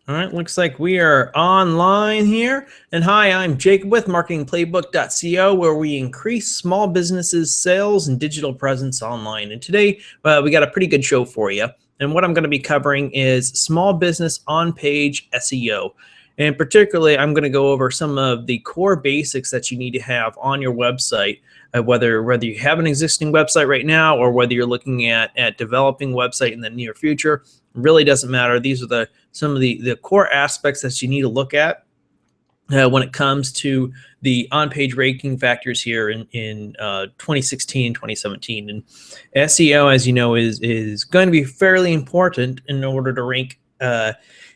All right, looks like we are online here. And hi, I'm Jacob with MarketingPlayBook.co, where we increase small businesses' sales and digital presence online. And today we got a pretty good show for you. And what I'm going to be covering is small business on-page SEO. And particularly, I'm going to go over some of the core basics that you need to have on your website, whether you have an existing website right now or whether you're looking at developing a website in the near future. Really doesn't matter. These are some of the core aspects that you need to look at when it comes to the on-page ranking factors here in 2016, 2017. And SEO, as you know, is going to be fairly important in order to rank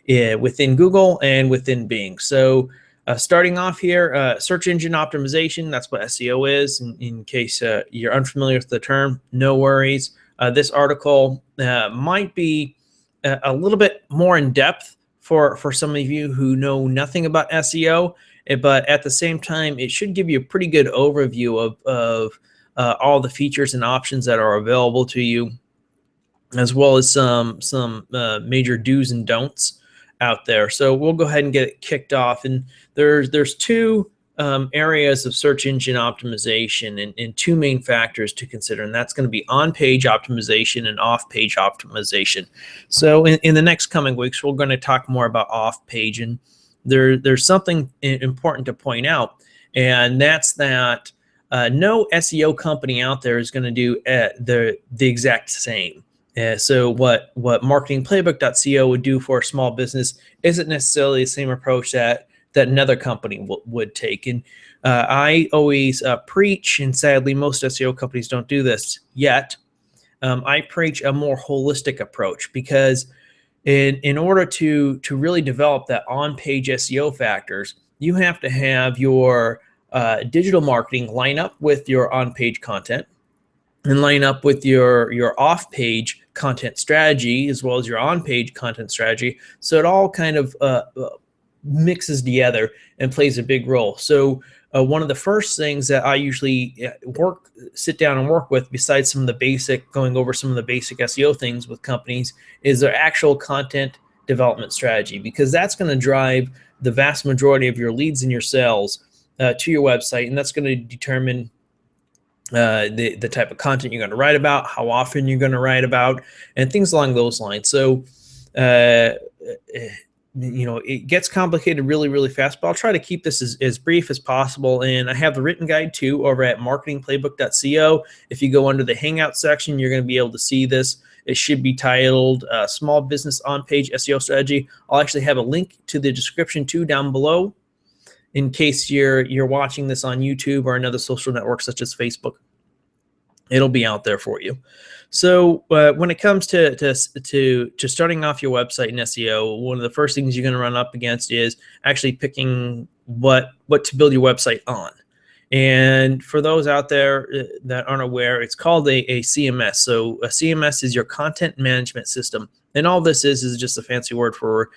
within Google and within Bing. So starting off here, search engine optimization, that's what SEO is. In case you're unfamiliar with the term, no worries. This article might be a little bit more in depth for some of you who know nothing about SEO, but at the same time, it should give you a pretty good overview of all the features and options that are available to you, as well as some major do's and don'ts out there. So we'll go ahead and get it kicked off. And there's two areas of search engine optimization and two main factors to consider, and that's going to be on-page optimization and off-page optimization. So in the next coming weeks, we're going to talk more about off-page, and there's something important to point out, and that's that no SEO company out there is going to do the exact same. So what MarketingPlayBook.co would do for a small business isn't necessarily the same approach that another company would take. And I always preach, and sadly most SEO companies don't do this yet, I preach a more holistic approach, because in order to really develop that on-page SEO factors, you have to have your digital marketing line up with your on-page content and line up with your off-page content strategy as well as your on-page content strategy. So it all kind of mixes together and plays a big role. So one of the first things that I usually sit down and work with, besides going over some of the basic SEO things with companies, is their actual content development strategy, because that's going to drive the vast majority of your leads and your sales to your website, and that's going to determine the type of content you're going to write about, how often you're going to write about, and things along those lines. So it gets complicated really, really fast, but I'll try to keep this as brief as possible. And I have the written guide too over at MarketingPlayBook.co. If you go under the hangout section, you're going to be able to see this. It should be titled Small Business On-Page SEO Strategy. I'll actually have a link to the description too down below, in case you're watching this on YouTube or another social network such as Facebook. It'll be out there for you. So when it comes to starting off your website in SEO, one of the first things you're going to run up against is actually picking what to build your website on. And for those out there that aren't aware, it's called a CMS. So a CMS is your content management system. And all this is just a fancy word for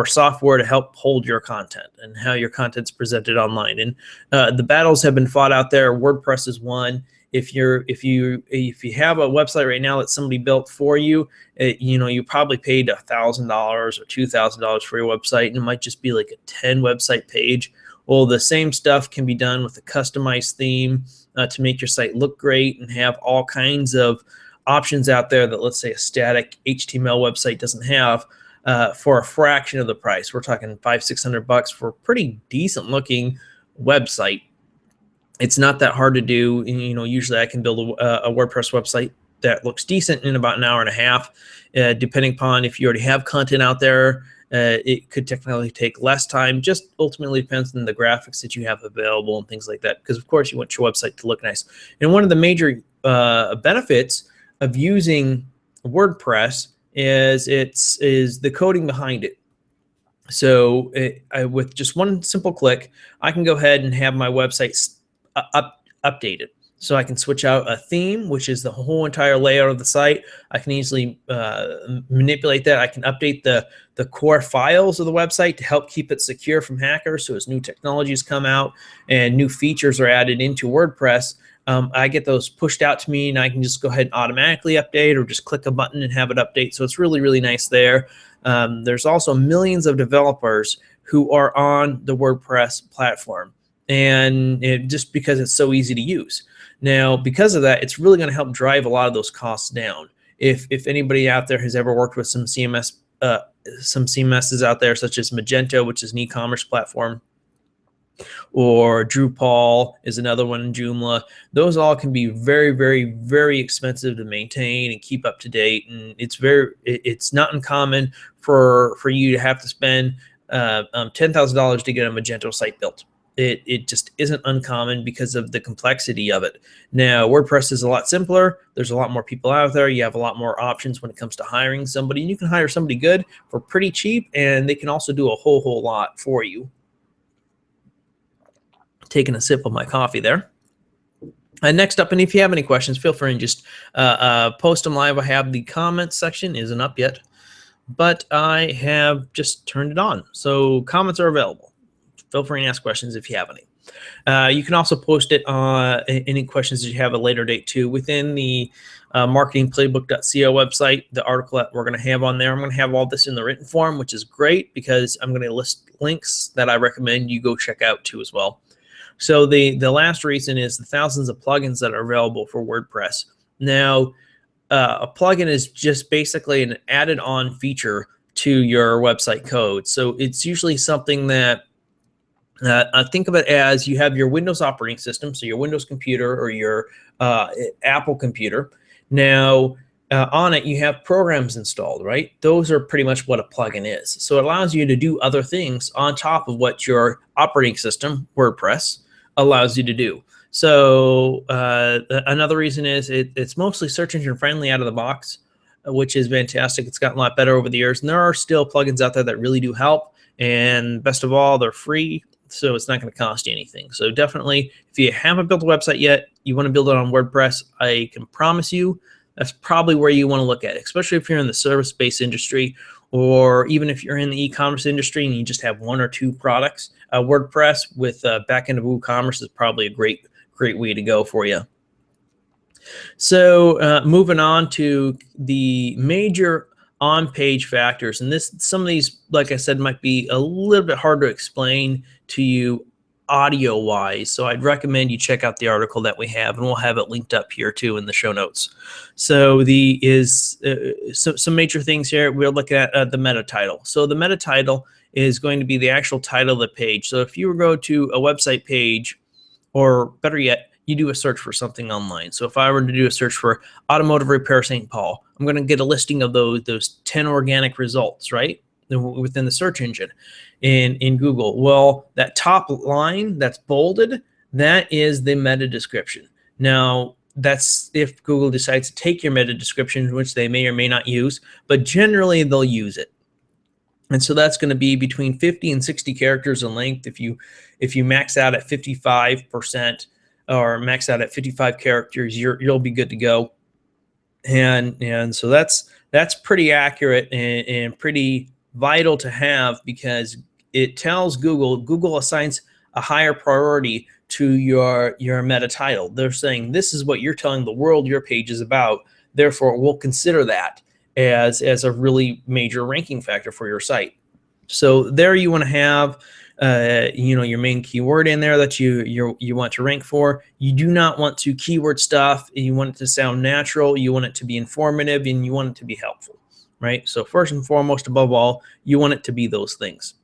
software to help hold your content and how your content's presented online. And the battles have been fought out there. WordPress is one. If you have a website right now that somebody built for you, you probably paid $1,000 or $2,000 for your website, and it might just be like a 10 website page. Well, the same stuff can be done with a customized theme to make your site look great and have all kinds of options out there that, let's say, a static HTML website doesn't have, for a fraction of the price. We're talking $500-600 for a pretty decent looking website. It's not that hard to do. Usually I can build a WordPress website that looks decent in about an hour and a half, depending upon if you already have content out there. It could technically take less time. Just ultimately depends on the graphics that you have available and things like that, because of course you want your website to look nice. And one of the major benefits of using WordPress is the coding behind it. So with just one simple click, I can go ahead and have my website updated. So I can switch out a theme, which is the whole entire layout of the site. I can easily manipulate that. I can update the core files of the website to help keep it secure from hackers. So as new technologies come out and new features are added into WordPress, I get those pushed out to me, and I can just go ahead and automatically update, or just click a button and have it update. So it's really, really nice there. There's also millions of developers who are on the WordPress platform, and just because it's so easy to use. Now, because of that, it's really going to help drive a lot of those costs down. If anybody out there has ever worked with some CMSs out there, such as Magento, which is an e-commerce platform, or Drupal is another one in Joomla. Those all can be very, very, very expensive to maintain and keep up to date. And it's not uncommon for you to have to spend $10,000 to get a Magento site built. It just isn't uncommon because of the complexity of it. Now, WordPress is a lot simpler. There's a lot more people out there. You have a lot more options when it comes to hiring somebody. And you can hire somebody good for pretty cheap, and they can also do a whole lot for you. Taking a sip of my coffee there. Next up, and if you have any questions, feel free and just post them live. I have the comments section, isn't up yet, but I have just turned it on. So comments are available. Feel free and ask questions if you have any. You can also post it on any questions that you have at a later date too within the MarketingPlayBook.co website, the article that we're going to have on there. I'm going to have all this in the written form, which is great because I'm going to list links that I recommend you go check out too as well. So the last reason is the thousands of plugins that are available for WordPress. Now, a plugin is just basically an added-on feature to your website code. So it's usually something that think of it as you have your Windows operating system, so your Windows computer or your Apple computer. Now, on it, you have programs installed, right? Those are pretty much what a plugin is. So it allows you to do other things on top of what your operating system, WordPress, allows you to do. So another reason is it's mostly search engine friendly out of the box, which is fantastic. It's gotten a lot better over the years. And there are still plugins out there that really do help. And best of all, they're free. So it's not going to cost you anything. So definitely, if you haven't built a website yet, you want to build it on WordPress, I can promise you that's probably where you want to look at, especially if you're in the service-based industry, or even if you're in the e-commerce industry and you just have one or two products. WordPress with backend of WooCommerce is probably a great way to go for you. So moving on to the major on-page factors, and some of these, like I said, might be a little bit hard to explain to you audio-wise, so I'd recommend you check out the article that we have, and we'll have it linked up here too in the show notes. So some major things here. We'll look at the meta title. So the meta title is going to be the actual title of the page. So if you go to a website page, or better yet, you do a search for something online. So if I were to do a search for automotive repair St. Paul, I'm going to get a listing of those 10 organic results, right, within the search engine in Google. Well, that top line that's bolded, that is the meta description. Now, that's if Google decides to take your meta description, which they may or may not use, but generally they'll use it. And so that's going to be between 50 and 60 characters in length. If you max out at 55%, or max out at 55 characters, you'll be good to go. And so that's pretty accurate and pretty vital to have, because it tells Google assigns a higher priority to your meta title. They're saying this is what you're telling the world your page is about. Therefore, we'll consider that as a really major ranking factor for your site. So there you want to have your main keyword in there that you want to rank for. You do not want to keyword stuff. You want it to sound natural. You want it to be informative, and you want it to be helpful, right? So first and foremost, above all, you want it to be those things.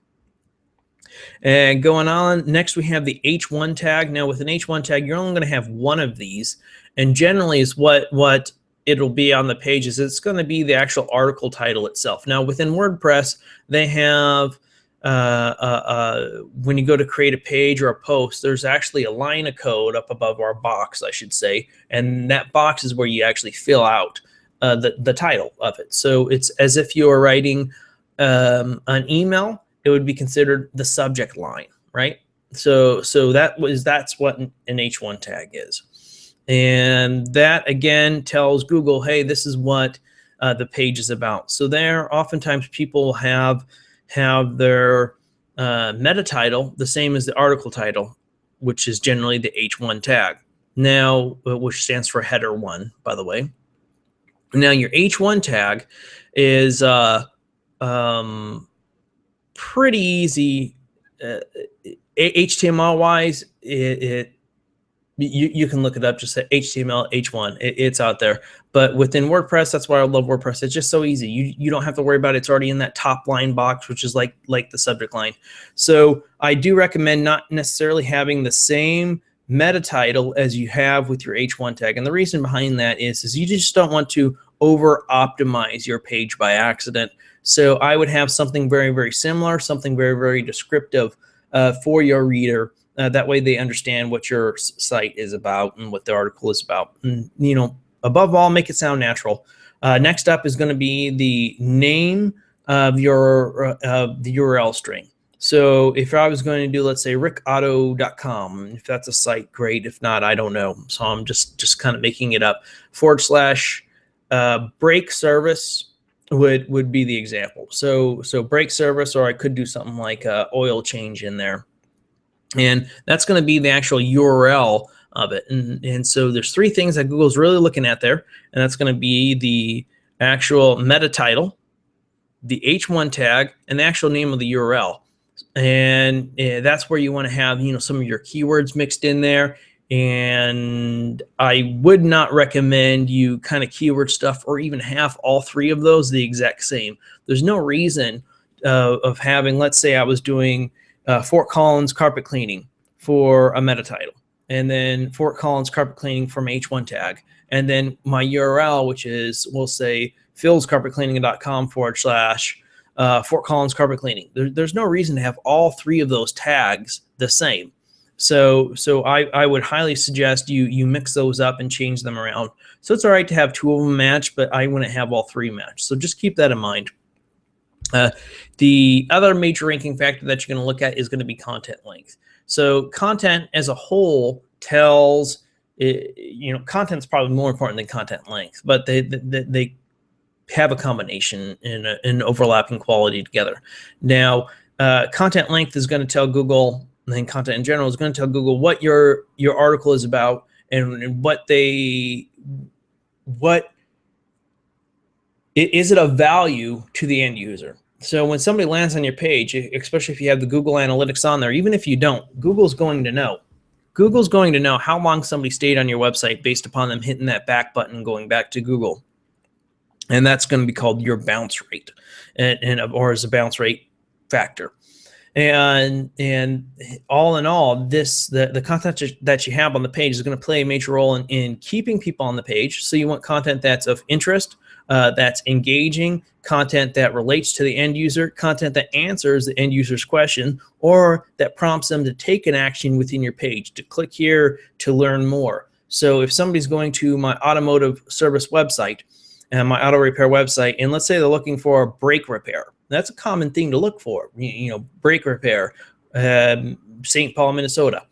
And going on, next we have the H1 tag. Now with an H1 tag, you're only going to have one of these, and generally is what it'll be on the page is it's going to be the actual article title itself. Now within WordPress, they have when you go to create a page or a post, there's actually a line of code up above our box, I should say, and that box is where you actually fill out the title of it. So it's as if you were writing an email. It would be considered the subject line, right? So that's what an H1 tag is, and that again tells Google, hey, this is what the page is about. So there, oftentimes people have their meta title the same as the article title, which is generally the H1 tag. Now, which stands for header 1, by the way. Now your H1 tag is pretty easy. HTML wise, you can look it up. Just say HTML H1. It's out there. But within WordPress, that's why I love WordPress. It's just so easy. You don't have to worry about it. It's already in that top line box, which is like the subject line. So I do recommend not necessarily having the same meta title as you have with your H1 tag. And the reason behind that is you just don't want to over optimize your page by accident. So I would have something very, very similar, something very, very descriptive for your reader. That way they understand what your site is about and what the article is about. And, above all, make it sound natural. Next up is going to be the name of your the URL string. So if I was going to do, let's say, rickauto.com, if that's a site, great. If not, I don't know. So I'm just kind of making it up. / break service would be the example. So break service, or I could do something like oil change in there. And that's going to be the actual URL of it. And so there's three things that Google's really looking at there. And that's going to be the actual meta title, the H1 tag, and the actual name of the URL. And that's where you want to have, some of your keywords mixed in there. And I would not recommend you kind of keyword stuff or even have all three of those the exact same. There's no reason of having, let's say I was doing Fort Collins carpet cleaning for a meta title, and then Fort Collins carpet cleaning from H1 tag, and then my URL, which is, we'll say, philscarpetcleaning.com / Fort Collins carpet cleaning. There's no reason to have all three of those tags the same. So I would highly suggest you mix those up and change them around. So it's all right to have two of them match, but I wouldn't have all three match. So just keep that in mind. The other major ranking factor that you're going to look at is going to be content length. So content as a whole tells, content's probably more important than content length, but they have a combination in an overlapping quality together. Now, content length is going to tell Google, and content in general is going to tell Google what your article is about and what is it of value to the end user. So when somebody lands on your page, especially if you have the Google Analytics on there, even if you don't, Google's going to know. Google's going to know how long somebody stayed on your website based upon them hitting that back button and going back to Google. And that's going to be called your bounce rate, or as a bounce rate factor. And all in all, the content that you have on the page is going to play a major role in keeping people on the page. So you want content that's of interest, that's engaging, content that relates to the end user, content that answers the end user's question, or that prompts them to take an action within your page, to click here to learn more. So if somebody's going to my automotive service website and my auto repair website, and let's say they're looking for a brake repair, that's a common thing to look for, brake repair, St. Paul, Minnesota.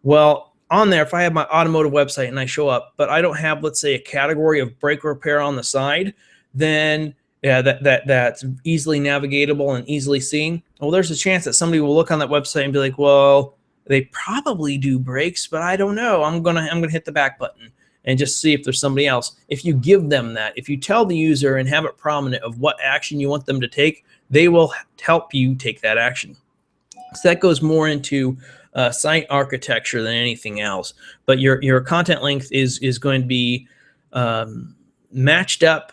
Well, on there, if I have my automotive website and I show up, but I don't have, let's say, a category of brake repair on the side, then that's easily navigatable and easily seen. Well, there's a chance that somebody will look on that website and be like, well, they probably do brakes, but I don't know. I'm gonna hit the back button and just see if there's somebody else. If you give them that, if you tell the user and have it prominent of what action you want them to take, they will help you take that action. So that goes more into site architecture than anything else. But your content length is going to be matched up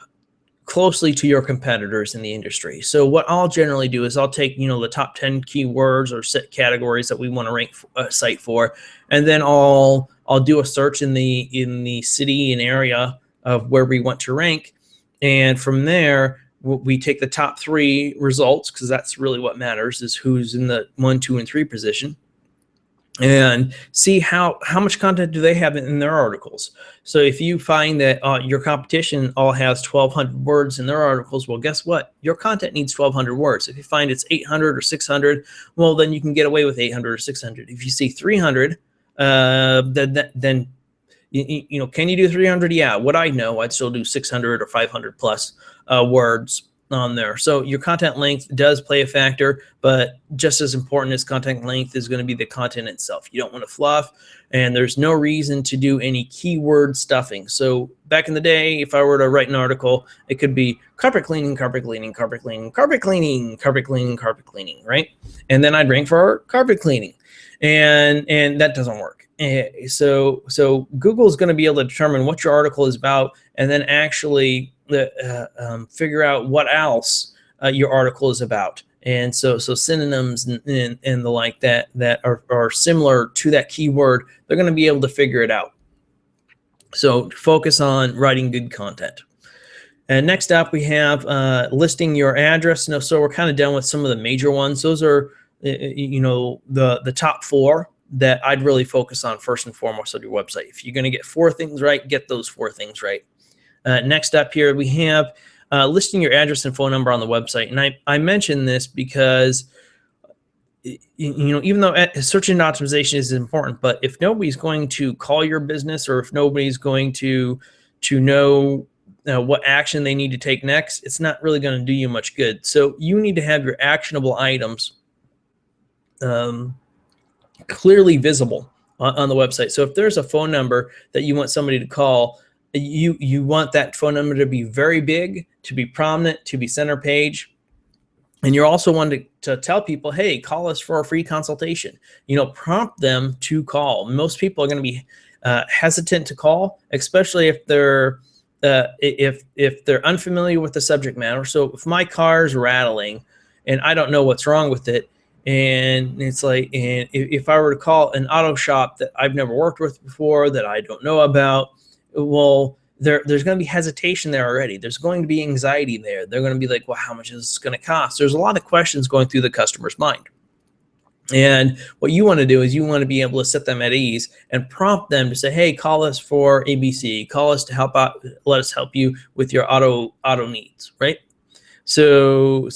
closely to your competitors in the industry. So what I'll generally do is I'll take the top 10 keywords or set categories that we want to rank a site for, and then I'll do a search in the city and area of where we want to rank, and from there we take the top 3 results, because that's really what matters, is who's in the 1, 2, and 3 position, and see how much content do they have in their articles. So if you find that your competition all has 1,200 words in their articles, well, guess what? Your content needs 1,200 words. If you find it's 800 or 600, well, then you can get away with 800 or 600. If you see 300, then can you do 300? Yeah. What I know, I'd still do 600 or 500 plus words on there. So your content length does play a factor, but just as important as content length is going to be the content itself. You don't want to fluff, and there's no reason to do any keyword stuffing. So back in the day, if I were to write an article, it could be carpet cleaning, carpet cleaning, carpet cleaning, carpet cleaning, carpet cleaning, carpet cleaning, right? And then I'd rank for carpet cleaning, and that doesn't work. So Google is going to be able to determine what your article is about, and then actually figure out what else your article is about. And so synonyms and the like that are similar to that keyword, they're going to be able to figure it out. So focus on writing good content. And next up, we have listing your address. So we're kind of done with some of the major ones. Those are the top 4 that I'd really focus on first and foremost on your website. If you're going to get 4 things right, get those 4 things right. Next up here, we have listing your address and phone number on the website. And I mention this because, even though search engine optimization is important, but if nobody's going to call your business, or if nobody's going to know what action they need to take next, it's not really going to do you much good. So you need to have your actionable items clearly visible on the website. So if there's a phone number that you want somebody to call, you want that phone number to be very big, to be prominent, to be center page. And you're also wanting to tell people, hey, call us for a free consultation. Prompt them to call. Most people are going to be hesitant to call, especially if they're unfamiliar with the subject matter. So if my car's rattling and I don't know what's wrong with it, and it's like, and if I were to call an auto shop that I've never worked with before, that I don't know about, well, there's going to be hesitation there already. There's going to be anxiety there. They're going to be like, well, how much is this going to cost? There's a lot of questions going through the customer's mind. And what you want to do is you want to be able to set them at ease and prompt them to say, hey, call us for ABC, call us to help out, let us help you with your auto needs, right? So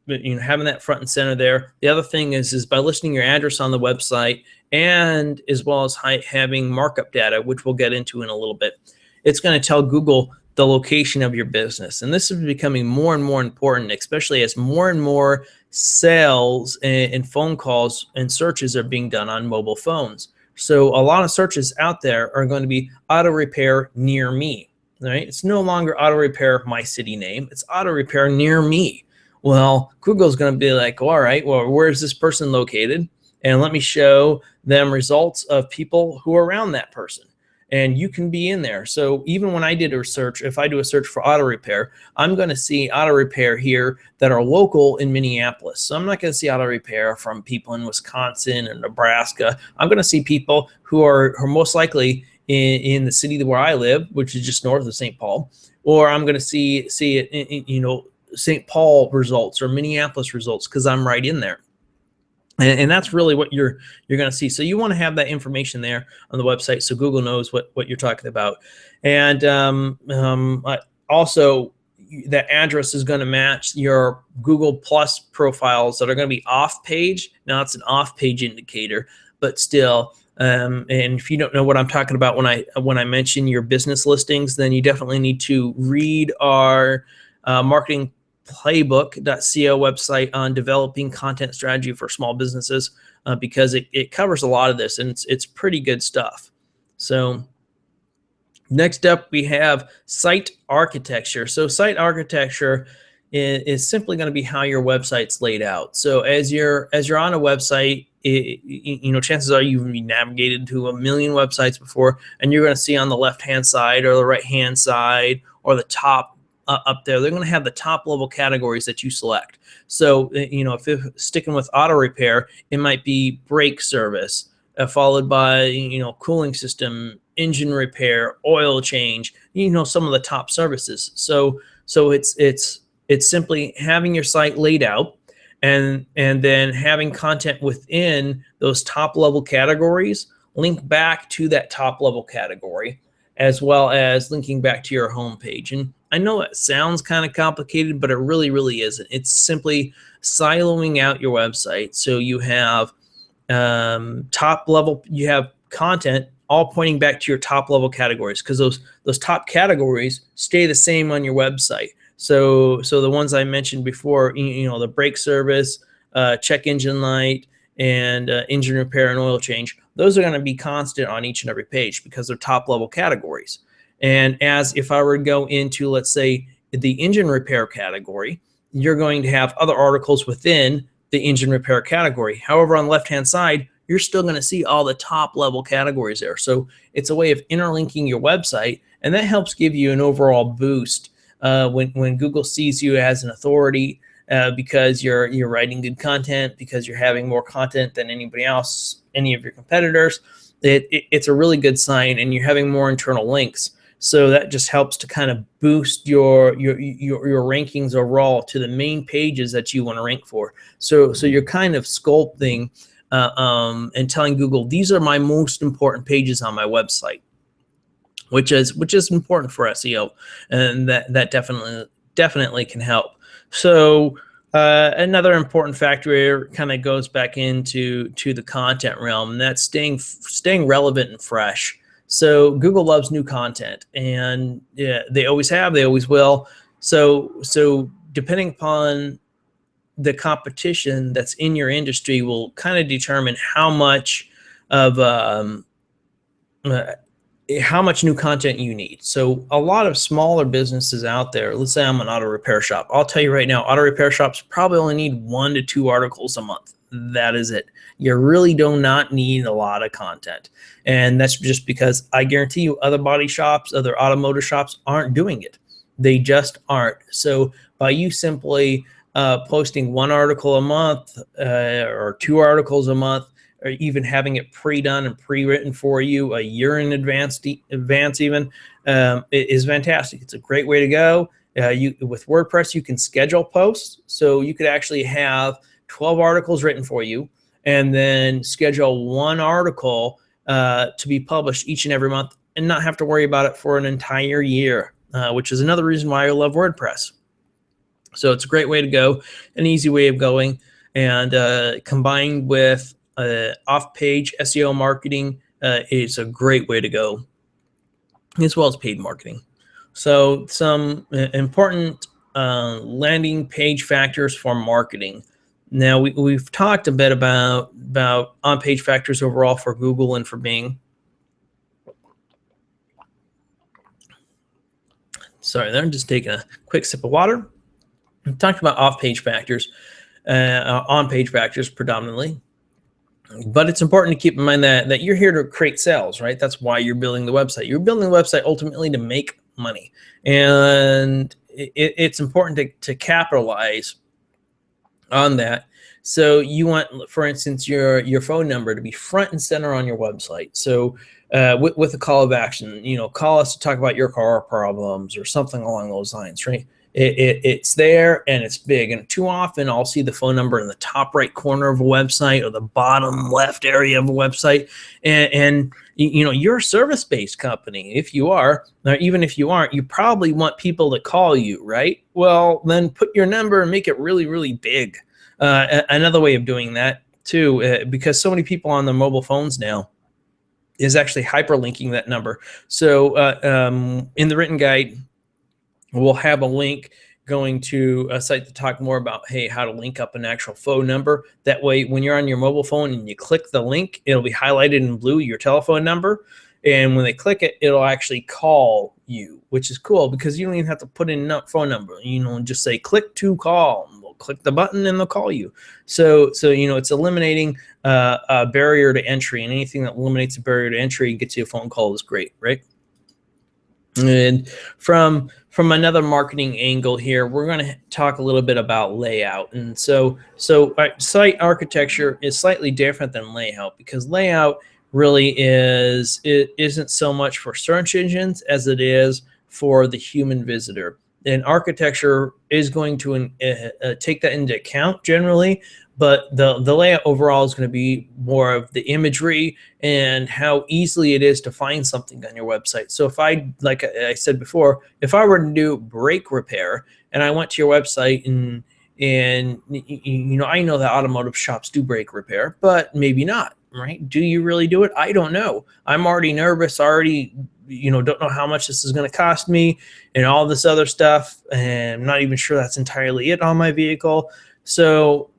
having that front and center there. The other thing is by listing your address on the website, and as well as having markup data, which we'll get into in a little bit, it's going to tell Google the location of your business. And this is becoming more and more important, especially as more and more sales and phone calls and searches are being done on mobile phones. So a lot of searches out there are going to be auto repair near me, right? It's no longer auto repair my city name. It's auto repair near me. Well, Google's going to be like, all right, well, where's this person located? And let me show them results of people who are around that person. And you can be in there. So even when I did a search, if I do a search for auto repair, I'm going to see auto repair here that are local in Minneapolis. So I'm not going to see auto repair from people in Wisconsin and Nebraska. I'm going to see people who are most likely in the city where I live, which is just north of St. Paul. Or I'm going to see it in St. Paul results or Minneapolis results because I'm right in there. And that's really what you're going to see. So you want to have that information there on the website so Google knows what you're talking about. And also, that address is going to match your Google Plus profiles that are going to be off page. Now it's an off page indicator, but still. And if you don't know what I'm talking about when I mention your business listings, then you definitely need to read our MarketingPlayBook.co website on developing content strategy for small businesses, because it covers a lot of this, and it's pretty good stuff. So next up, we have site architecture. So site architecture is simply going to be how your website's laid out. So as you're on a website, chances are you've navigated to a million websites before, and you're going to see on the left-hand side or the right-hand side or the top up there, they're going to have the top level categories that you select. So, if you're sticking with auto repair, it might be brake service, followed by, cooling system, engine repair, oil change, some of the top services. So it's simply having your site laid out and then having content within those top level categories link back to that top level category, as well as linking back to your home page. And I know it sounds kind of complicated, but it really, really isn't. It's simply siloing out your website. So you have top level, you have content all pointing back to your top level categories, because those top categories stay the same on your website. So the ones I mentioned before, the brake service, check engine light, and engine repair and oil change, those are going to be constant on each and every page because they're top level categories. And as if I were to go into, let's say, the engine repair category, you're going to have other articles within the engine repair category. However, on the left-hand side, you're still going to see all the top level categories there. So it's a way of interlinking your website, and that helps give you an overall boost when Google sees you as an authority, because you're writing good content, because you're having more content than anybody else, any of your competitors. It's a really good sign, and you're having more internal links. So that just helps to kind of boost your rankings overall to the main pages that you want to rank for. So you're kind of sculpting and telling Google, these are my most important pages on my website, which is important for SEO, and that definitely can help. So another important factor here kind of goes back into the content realm, and that's staying relevant and fresh. So Google loves new content, and they always have, they always will. So depending upon the competition that's in your industry will kind of determine how much of how much new content you need. So a lot of smaller businesses out there, let's say I'm an auto repair shop. I'll tell you right now, auto repair shops probably only need 1 to 2 articles a month. That is it. You really do not need a lot of content. And that's just because I guarantee you other body shops, other automotive shops aren't doing it. They just aren't. So by you simply posting 1 article a month or 2 articles a month, or even having it pre-done and pre-written for you a year in advance even, it is fantastic. It's a great way to go. With WordPress, you can schedule posts. So you could actually have 12 articles written for you and then schedule 1 article to be published each and every month and not have to worry about it for an entire year, which is another reason why I love WordPress. So it's a great way to go, an easy way of going, and combined with off-page SEO marketing, it's a great way to go, as well as paid marketing. So some important landing page factors for marketing. Now we've talked a bit about on-page factors overall for Google and for Bing. Sorry, there, I'm just taking a quick sip of water. We talked about off-page factors, on-page factors predominantly. But it's important to keep in mind that you're here to create sales, right? That's why you're building the website. You're building the website ultimately to make money. And it's important to capitalize on that. So you want, for instance, your phone number to be front and center on your website. So with a call of action, call us to talk about your car problems or something along those lines, right? It's there and it's big, and too often I'll see the phone number in the top right corner of a website or the bottom left area of a website, and you're a service-based company. If you are, or even if you aren't, you probably want people to call you, right? Well, then put your number and make it really, really big. Another way of doing that too, because so many people on their mobile phones now, is actually hyperlinking that number. So in the written guide, we'll have a link going to a site to talk more about, hey, how to link up an actual phone number. That way, when you're on your mobile phone and you click the link, it'll be highlighted in blue, your telephone number. And when they click it, it'll actually call you, which is cool because you don't even have to put in a phone number. Just say click to call. And we'll click the button and they'll call you. So it's eliminating a barrier to entry, and anything that eliminates a barrier to entry and gets you a phone call is great, right? And from another marketing angle here, we're going to talk a little bit about layout. And so site architecture is slightly different than layout, because layout really isn't so much for search engines as it is for the human visitor. And architecture is going to take that into account generally, but the layout overall is going to be more of the imagery and how easily it is to find something on your website. So if like I said before, if I were to do brake repair and I went to your website and I know that automotive shops do brake repair, but maybe not, right? Do you really do it? I don't know. I'm already nervous, already don't know how much this is going to cost me and all this other stuff. And I'm not even sure that's entirely it on my vehicle. But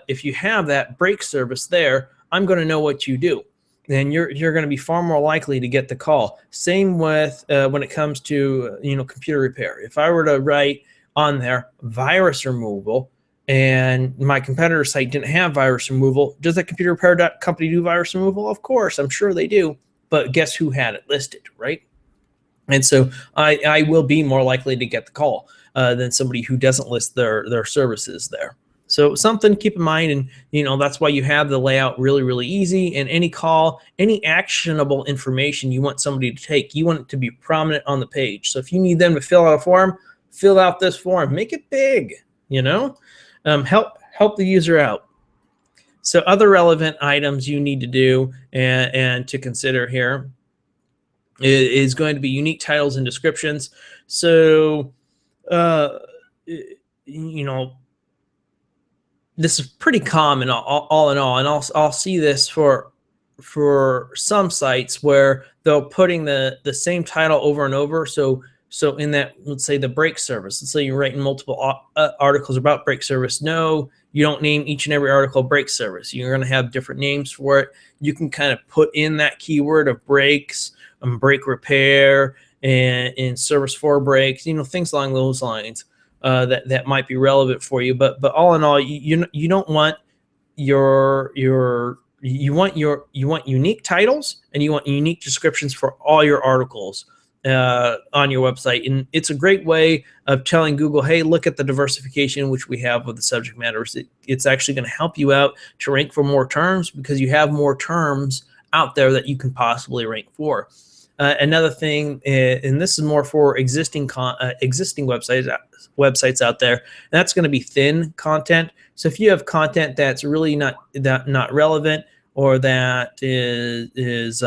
if you have that brake service there, I'm going to know what you do. Then you're going to be far more likely to get the call. Same with when it comes to computer repair. If I were to write on there virus removal, and my competitor site didn't have virus removal, does that computer repair company do virus removal? Of course, I'm sure they do. But guess who had it listed, right? And so I will be more likely to get the call than somebody who doesn't list their services there. So something to keep in mind, and that's why you have the layout really, really easy. And any call, any actionable information you want somebody to take, you want it to be prominent on the page. So if you need them to fill out a form, fill out this form, make it big. Help the user out. So other relevant items you need to do and to consider here is going to be unique titles and descriptions. So this is pretty common all in all, and I'll see this for some sites where they're putting the same title over and over. So in that, let's say the brake service, let's say you're writing multiple articles about brake service. No, you don't name each and every article brake service. You're going to have different names for it. You can kind of put in that keyword of brakes, brake repair, and service for brakes, things along those lines. That might be relevant for you, but all in all, you don't want you want unique titles, and you want unique descriptions for all your articles on your website. And it's a great way of telling Google, hey, look at the diversification which we have with the subject matters. It's actually going to help you out to rank for more terms because you have more terms out there that you can possibly rank for. Another thing, and this is more for existing websites out there, and that's going to be thin content. So if you have content that's really not relevant, or that is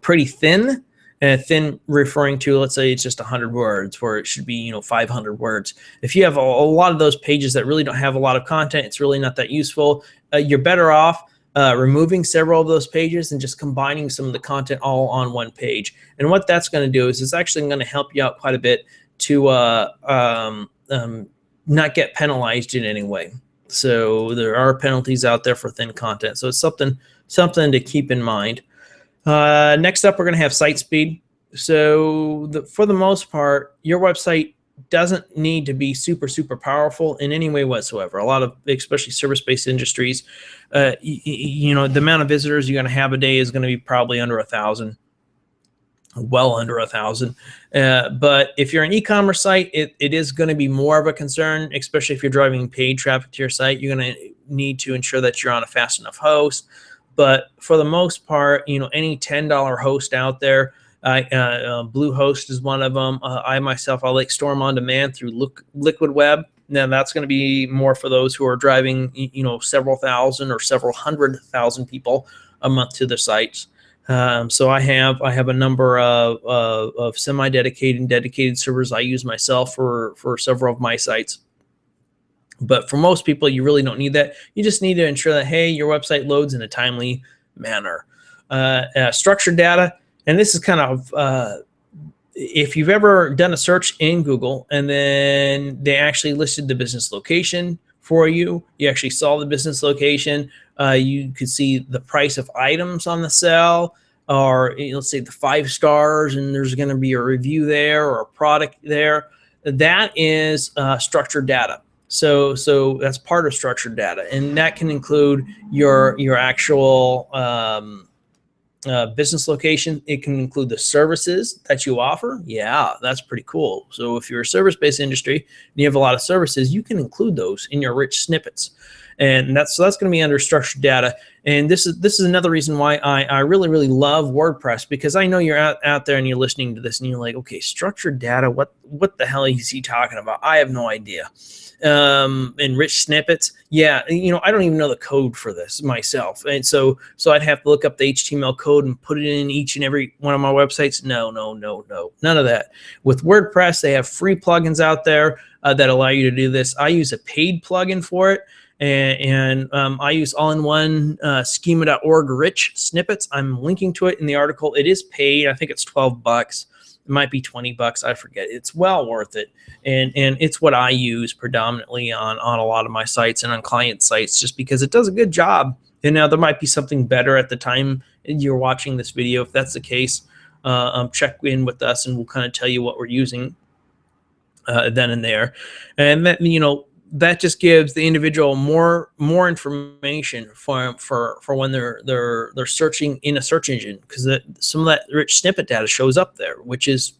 pretty thin, and thin referring to, let's say it's just 100 words, where it should be 500 words. If you have a lot of those pages that really don't have a lot of content, it's really not that useful. You're better off removing several of those pages and just combining some of the content all on one page. And what that's going to do is it's actually going to help you out quite a bit to not get penalized in any way. So there are penalties out there for thin content. So it's something to keep in mind. Next up, we're going to have site speed. So for the most part, your website doesn't need to be super, super powerful in any way whatsoever. A lot of, especially service-based industries, the amount of visitors you're going to have a day is going to be probably under 1,000, well under 1,000. But if you're an e-commerce site, it is going to be more of a concern, especially if you're driving paid traffic to your site. You're going to need to ensure that you're on a fast enough host. But for the most part, any $10 host out there, Bluehost is one of them. I myself, I like Storm on Demand through Liquid Web. Now that's going to be more for those who are driving, several thousand or several 100,000 people a month to their sites. So I have a number of semi-dedicated and dedicated servers I use myself for several of my sites. But for most people, you really don't need that. You just need to ensure that, hey, your website loads in a timely manner. Structured data, and this is kind of, if you've ever done a search in Google and then they actually listed the business location for you, you actually saw the business location, you could see the price of items on the cell, or let's say the 5 stars, and there's going to be a review there or a product there. That is structured data. So that's part of structured data, and that can include your actual business location. It can include the services that you offer. Yeah, that's pretty cool. So if you're a service-based industry and you have a lot of services, you can include those in your rich snippets. And that's going to be under structured data. And this is another reason why I really, really love WordPress, because I know you're out there and you're listening to this and you're like, okay, structured data, what the hell is he talking about? I have no idea. And rich snippets. Yeah, I don't even know the code for this myself. And so I'd have to look up the HTML code and put it in each and every one of my websites. No, none of that. With WordPress, they have free plugins out there. that allow you to do this. I use a paid plugin for it. I use all-in-one schema.org rich snippets. I'm linking to it in the article. It is paid. I think it's $12. It might be $20. I forget. It's well worth it. And it's what I use predominantly on a lot of my sites and on client sites, just because it does a good job. And now there might be something better at the time you're watching this video. If that's the case, check in with us and we'll kind of tell you what we're using then and there. And that, that just gives the individual more information for when they're searching in a search engine, because some of that rich snippet data shows up there, which is,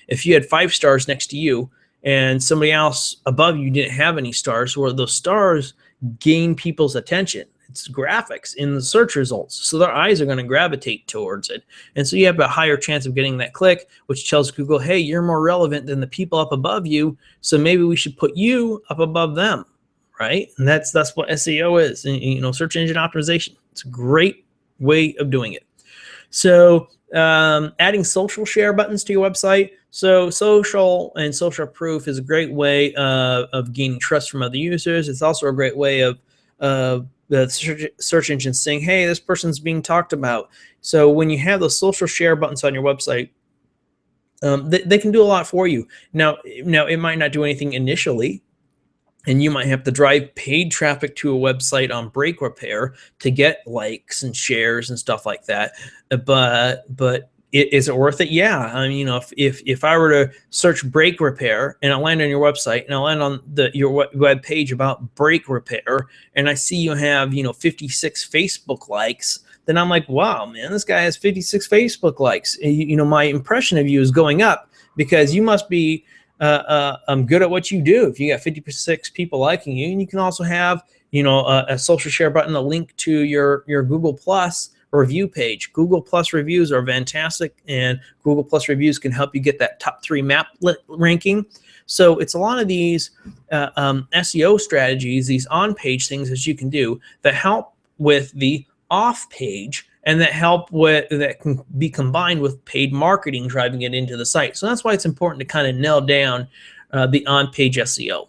if you had 5 stars next to you and somebody else above you didn't have any stars, where those stars gain people's attention. It's graphics in the search results, so their eyes are going to gravitate towards it, and so you have a higher chance of getting that click, which tells Google, hey, you're more relevant than the people up above you, so maybe we should put you up above them, right? And that's what SEO is, search engine optimization. It's a great way of doing it. So adding social share buttons to your website. So social and social proof is a great way of gaining trust from other users. It's also a great way of the search engine saying, hey, this person's being talked about. So when you have those social share buttons on your website, they can do a lot for you. Now it might not do anything initially, and you might have to drive paid traffic to a website on break repair to get likes and shares and stuff like that. But is it worth it? Yeah. I mean, if I were to search brake repair and I land on your website and I land on your web page about brake repair, and I see you have 56 Facebook likes, then I'm like, wow, man, this guy has 56 Facebook likes. My impression of you is going up because you must be good at what you do. If you got 56 people liking you, and you can also have a social share button, a link to your Google Plus review page. Google Plus reviews are fantastic, and Google Plus reviews can help you get that top 3 map ranking. So it's a lot of these SEO strategies, these on-page things that you can do that help with the off-page, and that can be combined with paid marketing, driving it into the site. So that's why it's important to kind of nail down the on-page SEO.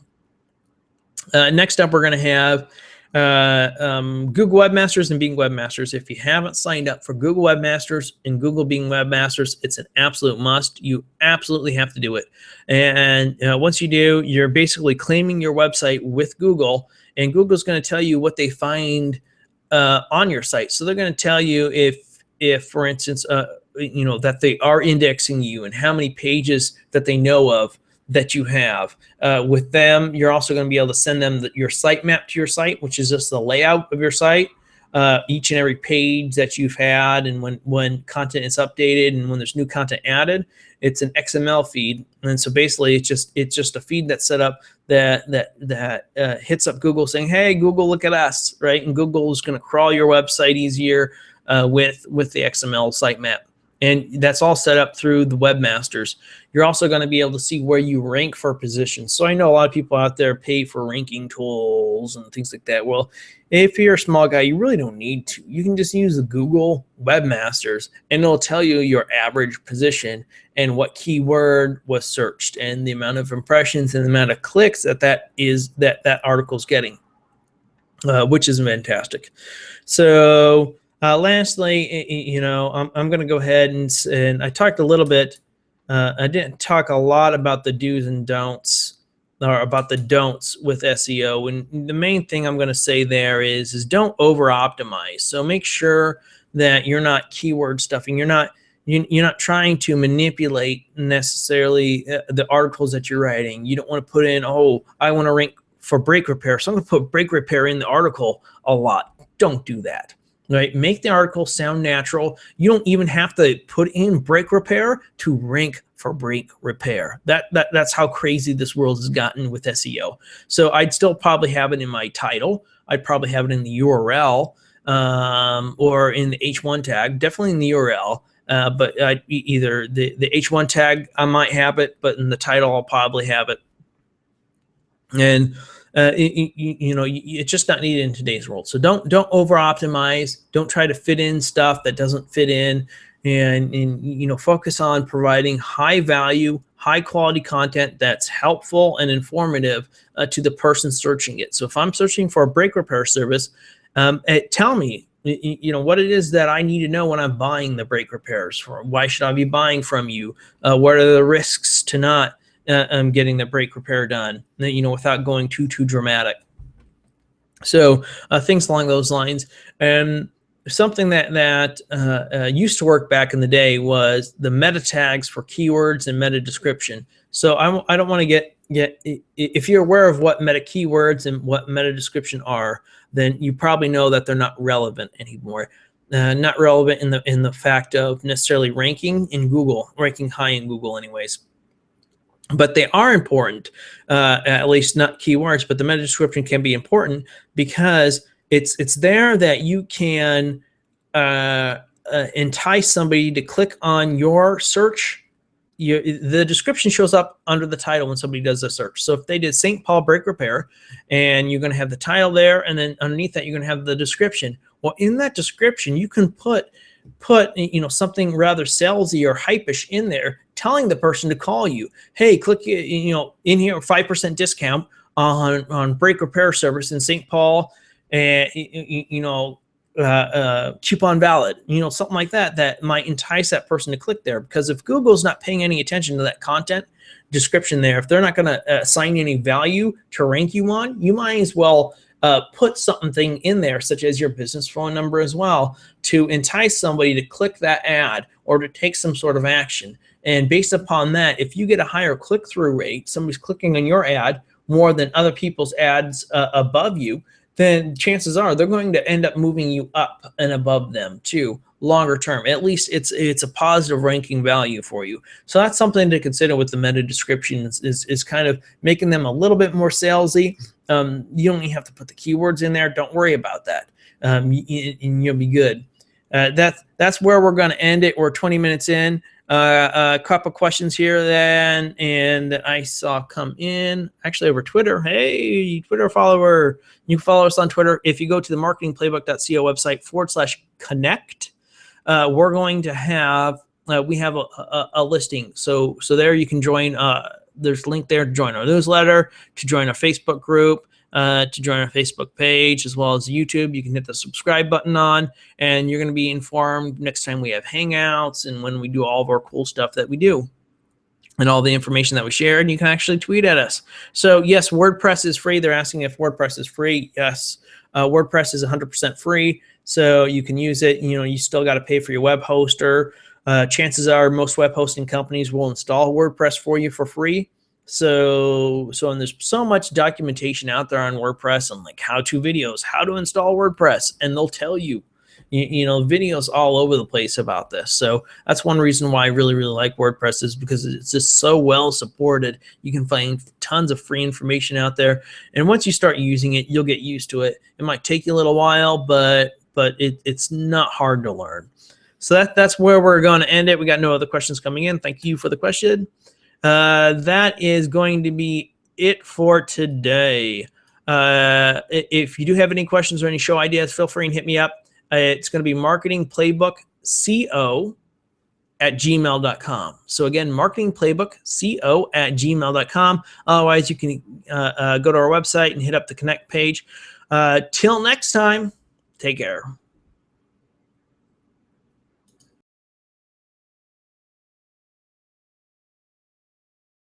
Next up, we're going to have Google Webmasters and Bing Webmasters. If you haven't signed up for Google Webmasters and Google Bing Webmasters, it's an absolute must. You absolutely have to do it. And once you do, you're basically claiming your website with Google, and Google's going to tell you what they find on your site. So they're going to tell you if for instance, that they are indexing you and how many pages that they know of that you have. With them, you're also going to be able to send them your site map to your site, which is just the layout of your site, each and every page that you've had, and when content is updated and when there's new content added. It's an XML feed, and so basically it's just a feed that's set up that hits up Google saying, hey, Google, look at us, right? And Google is going to crawl your website easier with the XML sitemap. And that's all set up through the Webmasters. You're also going to be able to see where you rank for positions. So I know a lot of people out there pay for ranking tools and things like that. Well, if you're a small guy, you really don't need to. You can just use the Google Webmasters, and it'll tell you your average position and what keyword was searched and the amount of impressions and the amount of clicks that article's getting, which is fantastic. So lastly, I'm going to go ahead and I talked a little bit. I didn't talk a lot about the do's and don'ts, or about the don'ts with SEO. And the main thing I'm going to say there is don't over optimize. So make sure that you're not keyword stuffing. You're not trying to manipulate necessarily the articles that you're writing. You don't want to put in, oh, I want to rank for brake repair, so I'm going to put brake repair in the article a lot. Don't do that. Right? Make the article sound natural. You don't even have to put in brake repair to rank for brake repair. That's how crazy this world has gotten with SEO. So I'd still probably have it in my title. I'd probably have it in the URL or in the H1 tag, definitely in the URL. But either the H1 tag, I might have it, but in the title, I'll probably have it. And it's just not needed in today's world. So don't over optimize. Don't try to fit in stuff that doesn't fit in. and you know, focus on providing high value, high quality content that's helpful and informative to the person searching it. So if I'm searching for a brake repair service, tell me, you know, what it is that I need to know when I'm buying the brake repairs. For why should I be buying from you? What are the risks to not getting the brake repair done? You know, without going too dramatic. So things along those lines. And something that used to work back in the day was the meta tags for keywords and meta description. So I don't want to get if you're aware of what meta keywords and what meta description are, then you probably know that they're not relevant anymore. Not relevant in the fact of necessarily ranking in Google, ranking high in Google, anyways. But they are important, at least not keywords, but the meta description can be important because it's there that you can entice somebody to click on your search. The description shows up under the title when somebody does a search. So if they did St. Paul brake repair, and you're going to have the title there, and then underneath that you're going to have the description. Well, in that description, you can put you know, something rather salesy or hypish in there, telling the person to call you. Hey, click, you know, in here, 5% discount on brake repair service in St. Paul, and you know, coupon valid, you know, something like that, that might entice that person to click there. Because if Google's not paying any attention to that content description there, if they're not going to assign any value to rank you on, you might as well put something in there, such as your business phone number as well, to entice somebody to click that ad or to take some sort of action. And based upon that, if you get a higher click-through rate, somebody's clicking on your ad more than other people's ads above you, then chances are they're going to end up moving you up and above them too, longer term. At least it's a positive ranking value for you. So that's something to consider with the meta descriptions, is kind of making them a little bit more salesy. You only have to put the keywords in there. Don't worry about that, and you'll be good. That's where we're going to end it. We're 20 minutes in. A couple questions here then, and that I saw come in actually over Twitter. Hey, Twitter follower, you can follow us on Twitter. If you go to the MarketingPlayBook.co website /connect, we're going to have we have a listing. So there you can join. There's a link there to join our newsletter, to join our Facebook group, to join our Facebook page, as well as YouTube. You can hit the subscribe button on, and you're going to be informed next time we have hangouts and when we do all of our cool stuff that we do and all the information that we share. And you can actually tweet at us. So yes, WordPress is free. They're asking if WordPress is free. Yes, WordPress is 100% free, so you can use it. You know, you still got to pay for your web hoster. Chances are most web hosting companies will install WordPress for you for free. So and there's so much documentation out there on WordPress and like how-to videos, how to install WordPress, and they'll tell you, you know, videos all over the place about this. So that's one reason why I really like WordPress, is because it's just so well supported. You can find tons of free information out there, and once you start using it, you'll get used to it. It might take you a little while, but it's not hard to learn. So that's where we're going to end it. We got no other questions coming in. Thank you for the question. That is going to be it for today. If you do have any questions or any show ideas, feel free and hit me up. It's going to be MarketingPlayBook.co @gmail.com. So again, MarketingPlayBook.co @gmail.com. Otherwise, you can go to our website and hit up the connect page. Till next time, take care.